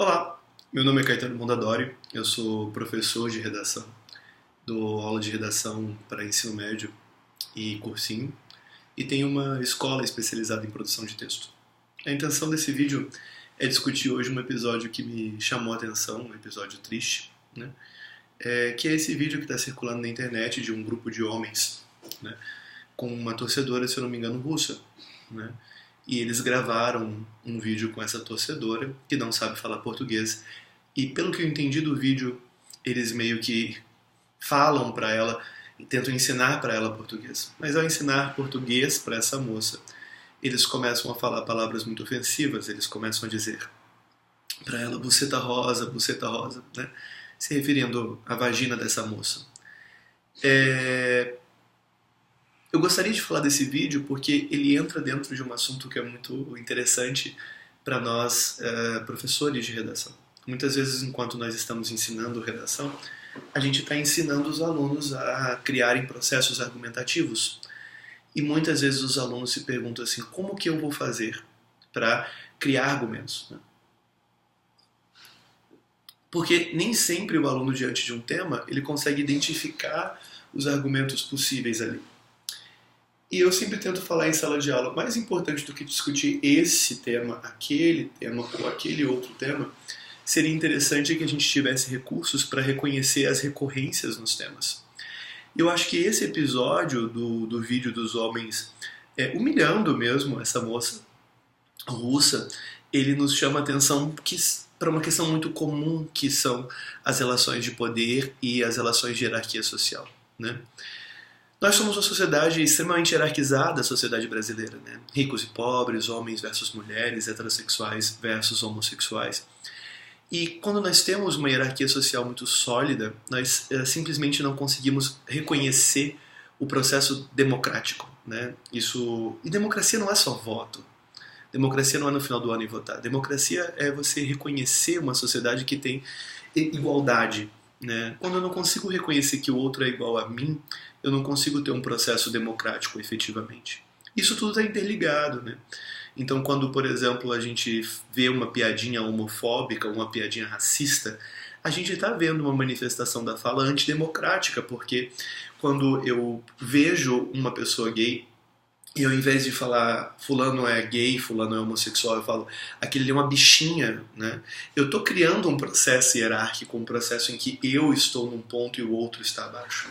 Olá, meu nome é Caetano Mondadori, eu sou professor de redação, dou aula de redação para ensino médio e cursinho e tenho uma escola especializada em produção de texto. A intenção desse vídeo é discutir hoje um episódio que me chamou a atenção, um episódio triste, né? Que é esse vídeo que está circulando na internet de um grupo de homens, né? Com uma torcedora, se eu não me engano, russa, né? E eles gravaram um vídeo com essa torcedora que não sabe falar português. E pelo que eu entendi do vídeo, eles meio que falam para ela, tentam ensinar para ela português. Mas ao ensinar português para essa moça, eles começam a falar palavras muito ofensivas. Eles começam a dizer para ela, buceta rosa, né? Se referindo à vagina dessa moça. Eu gostaria de falar desse vídeo porque ele entra dentro de um assunto que é muito interessante para nós, professores de redação. Muitas vezes, enquanto nós estamos ensinando redação, a gente está ensinando os alunos a criarem processos argumentativos. E muitas vezes os alunos se perguntam assim, como que eu vou fazer para criar argumentos? Né? Porque nem sempre o aluno, diante de um tema, ele consegue identificar os argumentos possíveis ali. E eu sempre tento falar em sala de aula, mais importante do que discutir esse tema, aquele tema ou aquele outro tema, seria interessante que a gente tivesse recursos para reconhecer as recorrências nos temas. Eu acho que esse episódio do vídeo dos homens humilhando mesmo essa moça russa, ele nos chama a atenção para uma questão muito comum que são as relações de poder e as relações de hierarquia social, né? Nós somos uma sociedade extremamente hierarquizada, a sociedade brasileira, né? Ricos e pobres, homens versus mulheres, heterossexuais versus homossexuais. E quando nós temos uma hierarquia social muito sólida, nós simplesmente não conseguimos reconhecer o processo democrático, né? E democracia não é só voto. Democracia não é no final do ano e votar. Democracia é você reconhecer uma sociedade que tem igualdade, né? Quando eu não consigo reconhecer que o outro é igual a mim, eu não consigo ter um processo democrático efetivamente. Isso tudo está interligado, né? Então, quando, por exemplo, a gente vê uma piadinha homofóbica, uma piadinha racista, a gente está vendo uma manifestação da fala antidemocrática, porque quando eu vejo uma pessoa gay, e ao invés de falar fulano é gay, fulano é homossexual, eu falo aquele é uma bichinha, né? Eu estou criando um processo hierárquico, um processo em que eu estou num ponto e o outro está abaixo.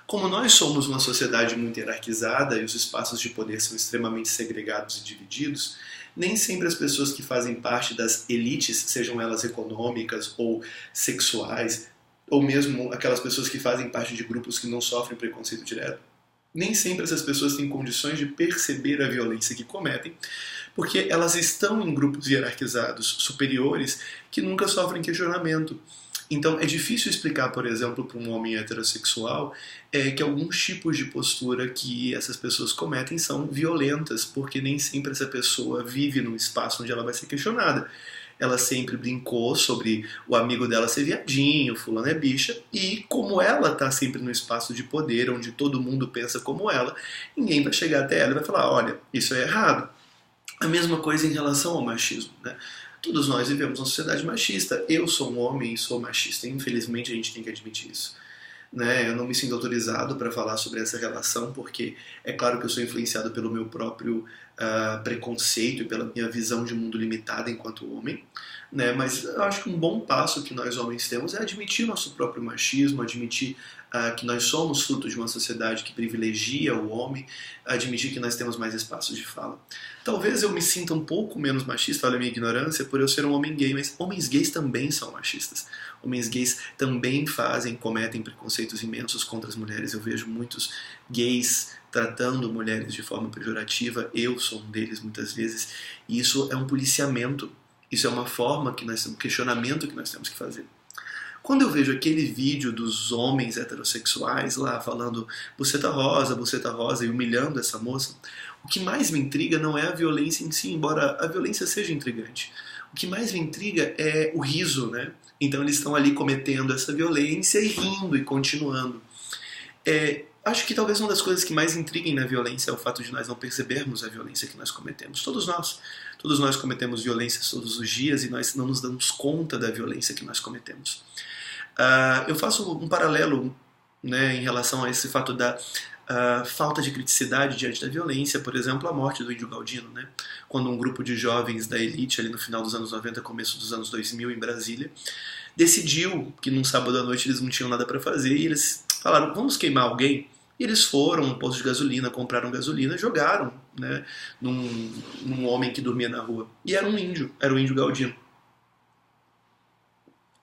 Como nós somos uma sociedade muito hierarquizada e os espaços de poder são extremamente segregados e divididos, nem sempre as pessoas que fazem parte das elites, sejam elas econômicas ou sexuais, ou mesmo aquelas pessoas que fazem parte de grupos que não sofrem preconceito direto, nem sempre essas pessoas têm condições de perceber a violência que cometem, porque elas estão em grupos hierarquizados superiores que nunca sofrem questionamento. Então é difícil explicar, por exemplo, para um homem heterossexual que alguns tipos de postura que essas pessoas cometem são violentas, porque nem sempre essa pessoa vive num espaço onde ela vai ser questionada. Ela sempre brincou sobre o amigo dela ser viadinho, fulano é bicha, e como ela está sempre no espaço de poder, onde todo mundo pensa como ela, ninguém vai chegar até ela e vai falar, olha, isso é errado. A mesma coisa em relação ao machismo, né? Todos nós vivemos uma sociedade machista. Eu sou um homem e sou machista. Infelizmente a gente tem que admitir isso, né? Eu não me sinto autorizado para falar sobre essa relação, porque é claro que eu sou influenciado pelo meu próprio preconceito e pela minha visão de mundo limitada enquanto homem, né? Mas eu acho que um bom passo que nós homens temos é admitir nosso próprio machismo, admitir que nós somos fruto de uma sociedade que privilegia o homem, admitir que nós temos mais espaços de fala. Talvez eu me sinta um pouco menos machista, olha a minha ignorância, por eu ser um homem gay, mas homens gays também são machistas. Homens gays também cometem preconceitos imensos contra as mulheres. Eu vejo muitos gays tratando mulheres de forma pejorativa, eu sou um deles muitas vezes, e isso é um policiamento, isso é uma forma um questionamento que nós temos que fazer. Quando eu vejo aquele vídeo dos homens heterossexuais lá falando buceta rosa e humilhando essa moça, o que mais me intriga não é a violência em si, embora a violência seja intrigante. O que mais me intriga é o riso, né? Então eles estão ali cometendo essa violência e rindo e continuando. acho que talvez uma das coisas que mais intriguem na violência é o fato de nós não percebermos a violência que nós cometemos. Todos nós cometemos violências todos os dias e nós não nos damos conta da violência que nós cometemos. Eu faço um paralelo, né, em relação a esse fato da falta de criticidade diante da violência, por exemplo, a morte do Índio Galdino, né? Quando um grupo de jovens da elite, ali no final dos anos 90, começo dos anos 2000, em Brasília, decidiu que num sábado à noite eles não tinham nada para fazer e eles falaram, vamos queimar alguém? E eles foram no posto de gasolina, compraram gasolina, jogaram, né, num homem que dormia na rua. E era o Índio Galdino.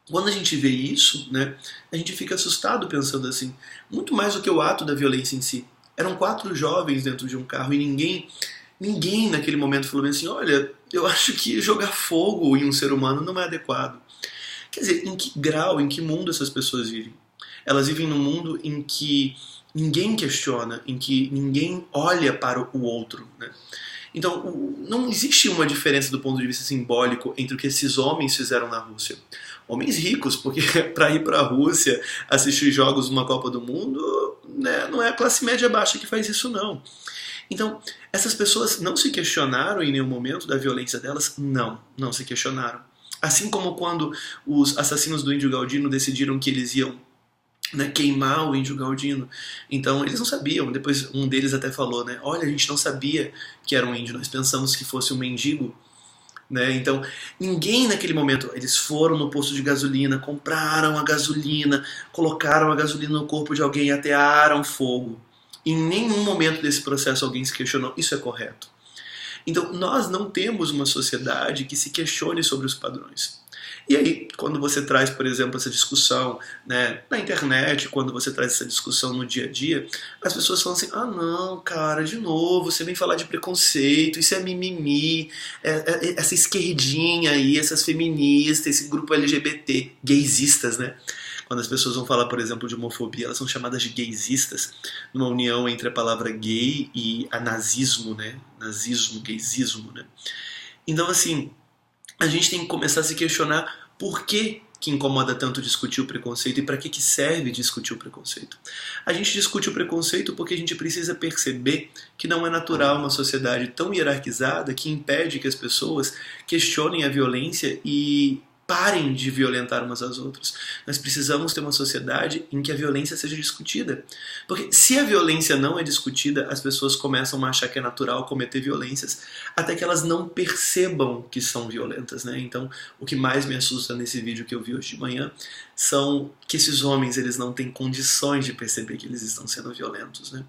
Quando a gente vê isso, né, a gente fica assustado pensando assim, muito mais do que o ato da violência em si. Eram 4 jovens dentro de um carro e ninguém naquele momento falou assim, olha, eu acho que jogar fogo em um ser humano não é adequado. Quer dizer, em que grau, em que mundo essas pessoas vivem? Elas vivem num mundo em que ninguém questiona, em que ninguém olha para o outro, né? Então, não existe uma diferença do ponto de vista simbólico entre o que esses homens fizeram na Rússia. Homens ricos, porque para ir para a Rússia assistir jogos numa Copa do Mundo, né, não é a classe média baixa que faz isso, não. Então, essas pessoas não se questionaram em nenhum momento da violência delas? Não se questionaram. Assim como quando os assassinos do Índio Galdino decidiram que eles iam, né, queimar o Índio Galdino. Então eles não sabiam, depois um deles até falou, né, olha, a gente não sabia que era um índio, nós pensamos que fosse um mendigo, né? Então ninguém naquele momento, eles foram no posto de gasolina, compraram a gasolina, colocaram a gasolina no corpo de alguém, atearam fogo. Em nenhum momento desse processo alguém se questionou, isso é correto. Então nós não temos uma sociedade que se questione sobre os padrões. E aí, quando você traz, por exemplo, essa discussão, né, na internet, quando você traz essa discussão no dia a dia, as pessoas falam assim, ah não, cara, de novo, você vem falar de preconceito, isso é mimimi, essa esquerdinha aí, essas feministas, esse grupo LGBT, gaysistas, né? Quando as pessoas vão falar, por exemplo, de homofobia, elas são chamadas de gaysistas, numa união entre a palavra gay e a nazismo, né? Nazismo, gaysismo, né? Então, assim, a gente tem que começar a se questionar por que incomoda tanto discutir o preconceito e para que serve discutir o preconceito. A gente discute o preconceito porque a gente precisa perceber que não é natural uma sociedade tão hierarquizada que impede que as pessoas questionem a violência e parem de violentar umas às outras. Nós precisamos ter uma sociedade em que a violência seja discutida. Porque se a violência não é discutida, as pessoas começam a achar que é natural cometer violências, até que elas não percebam que são violentas, né? Então, o que mais me assusta nesse vídeo que eu vi hoje de manhã são que esses homens, eles não têm condições de perceber que eles estão sendo violentos, né?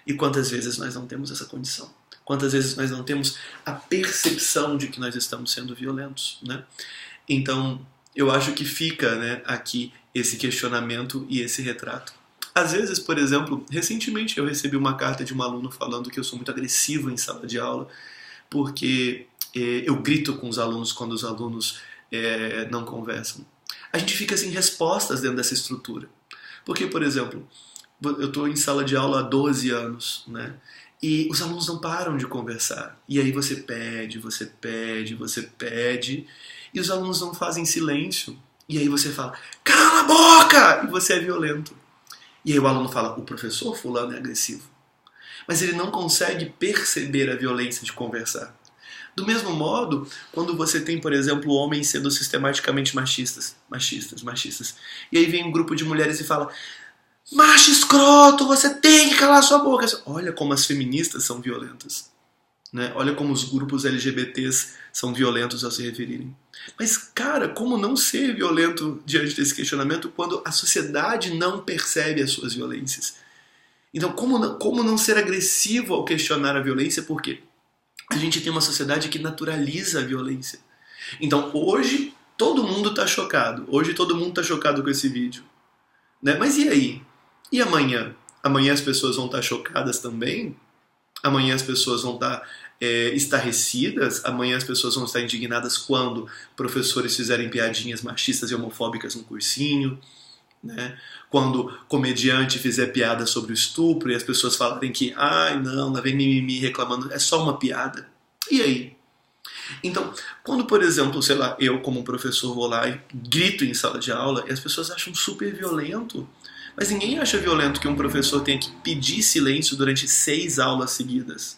E quantas vezes nós não temos essa condição? Quantas vezes nós não temos a percepção de que nós estamos sendo violentos, né? Então, eu acho que fica, né, aqui esse questionamento e esse retrato. Às vezes, por exemplo, recentemente eu recebi uma carta de um aluno falando que eu sou muito agressivo em sala de aula, porque eu grito com os alunos quando os alunos não conversam. A gente fica sem respostas dentro dessa estrutura. Porque, por exemplo, eu estou em sala de aula há 12 anos, né? E os alunos não param de conversar. E aí você pede, e os alunos não fazem silêncio. E aí você fala, cala a boca! E você é violento. E aí o aluno fala, o professor fulano é agressivo. Mas ele não consegue perceber a violência de conversar. Do mesmo modo, quando você tem, por exemplo, homens sendo sistematicamente machistas. E aí vem um grupo de mulheres e fala, macho escroto, você tem que calar sua boca. Olha como as feministas são violentas. Né? Olha como os grupos LGBTs são violentos ao se referirem. Mas, cara, como não ser violento diante desse questionamento quando a sociedade não percebe as suas violências? Então, como não ser agressivo ao questionar a violência? Porque a gente tem uma sociedade que naturaliza a violência. Então, hoje, todo mundo está chocado. Hoje, todo mundo está chocado com esse vídeo. Né? Mas e aí? E amanhã? Amanhã as pessoas vão estar chocadas também? Amanhã as pessoas vão estar estarrecidas, amanhã as pessoas vão estar indignadas quando professores fizerem piadinhas machistas e homofóbicas no cursinho, né? Quando comediante fizer piada sobre o estupro e as pessoas falarem que, ai não, lá vem mimimi reclamando, é só uma piada. E aí? Então, quando, por exemplo, sei lá, eu como professor vou lá e grito em sala de aula e as pessoas acham super violento, Mas ninguém acha violento que um professor tenha que pedir silêncio durante 6 aulas seguidas.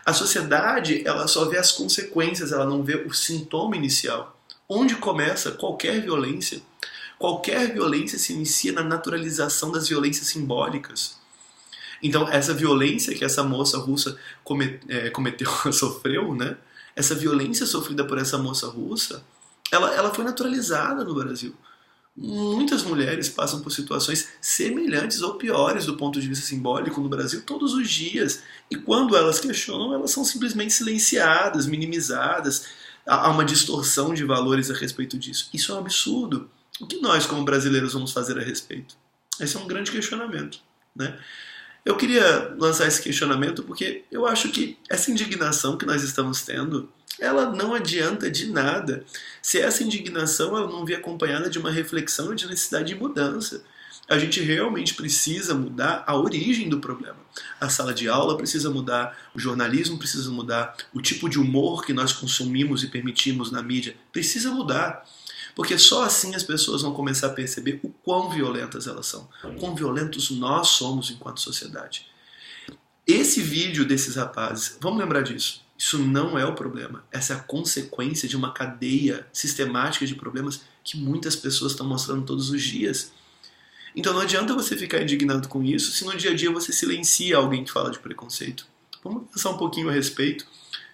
A sociedade, ela só vê as consequências, ela não vê o sintoma inicial. Onde começa qualquer violência? Qualquer violência se inicia na naturalização das violências simbólicas. Então, essa violência que essa moça russa cometeu, sofreu, né? Essa violência sofrida por essa moça russa, ela foi naturalizada no Brasil. Muitas mulheres passam por situações semelhantes ou piores do ponto de vista simbólico no Brasil todos os dias. E quando elas questionam, elas são simplesmente silenciadas, minimizadas. Há uma distorção de valores a respeito disso. Isso é um absurdo. O que nós, como brasileiros, vamos fazer a respeito? Esse é um grande questionamento, né? Eu queria lançar esse questionamento porque eu acho que essa indignação que nós estamos tendo, ela não adianta de nada se essa indignação ela não vier acompanhada de uma reflexão de necessidade de mudança. A gente realmente precisa mudar a origem do problema. A sala de aula precisa mudar, o jornalismo precisa mudar, o tipo de humor que nós consumimos e permitimos na mídia precisa mudar. Porque só assim as pessoas vão começar a perceber o quão violentas elas são, o quão violentos nós somos enquanto sociedade. Esse vídeo desses rapazes, vamos lembrar disso, isso não é o problema, essa é a consequência de uma cadeia sistemática de problemas que muitas pessoas estão mostrando todos os dias. Então não adianta você ficar indignado com isso se no dia a dia você silencia alguém que fala de preconceito. Vamos pensar um pouquinho a respeito.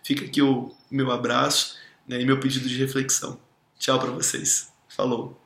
Fica aqui o meu abraço, né, e meu pedido de reflexão. Tchau pra vocês. Falou.